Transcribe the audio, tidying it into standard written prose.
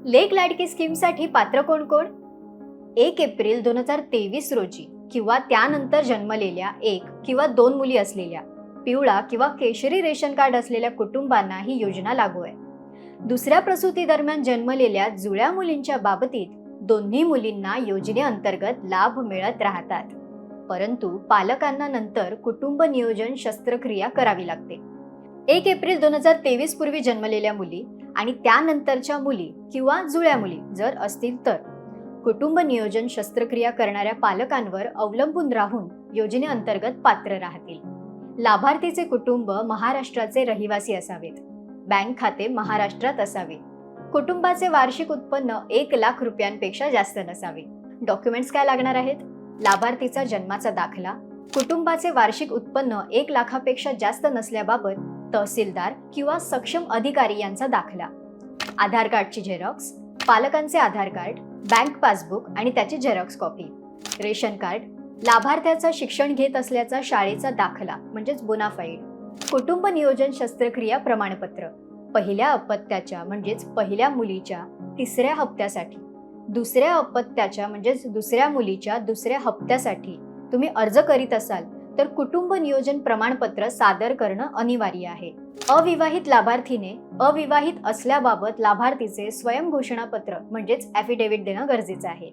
लेक लाडकी स्कीमसाठी पात्र कोण कोण? 1 एप्रिल 2023 रोजी किंवा त्यानंतर जन्मलेल्या 1 किंवा 2 मुली असलेल्या, पिवळा किंवा केशरी रेशन कार्ड असलेल्या कुटुंबांना ही योजना लागू आहे. दुसऱ्या प्रसूती दरम्यान जन्मलेल्या जुळ्या मुलींच्या बाबतीत दोन्ही मुलींना योजनेअंतर्गत लाभ मिळत राहतात. परंतु पालकांना नंतर कुटुंब नियोजन शस्त्रक्रिया करावी लागते. 1 एप्रिल 2023 पूर्वी जन्मलेल्या मुली आणि त्यानंतरच्या मुली किंवा जुळ्या मुली जर असतील तर कुटुंब नियोजन शस्त्रक्रिया करणाऱ्या पालकांवर अवलंबून राहून योजनेअंतर्गत पात्र राहतील. लाभार्थीचे कुटुंब महाराष्ट्राचे रहिवासी असावेत. बँक खाते महाराष्ट्रात असावे. कुटुंबाचे वार्षिक उत्पन्न 1,00,000 रुपयांपेक्षा जास्त नसावे. डॉक्युमेंट्स काय लागणार आहेत? लाभार्थीचा जन्माचा दाखला, कुटुंबाचे वार्षिक उत्पन्न 1,00,000पेक्षा जास्त नसल्याबाबत तहसीलदार किंवा सक्षम अधिकारी यांचा दाखला, आधार कार्डची झेरॉक्स, पालकांचे आधार कार्ड, बँक पासबुक आणि त्याची झेरॉक्स कॉपी, रेशन कार्ड, लाभार्थ्याचं शिक्षण घेत असल्याचा शाळेचा दाखला म्हणजेच बोनाफाईड, कुटुंब नियोजन शस्त्रक्रिया प्रमाणपत्र, पहिल्या अपत्याच्या म्हणजेच पहिल्या मुलीच्या 3ऱ्या हप्त्यासाठी, दुसऱ्या अपत्याच्या म्हणजेच दुसऱ्या मुलीच्या 2ऱ्या हप्त्यासाठी तुम्ही अर्ज करीत असाल तर कुटुंब नियोजन प्रमाणपत्र सादर करणं अनिवार्य आहे. अविवाहित लाभार्थीने अविवाहित असल्याबाबत लाभार्थीचे स्वयं घोषणापत्र म्हणजेच ॲफिडेव्हिट देणं गरजेचं आहे.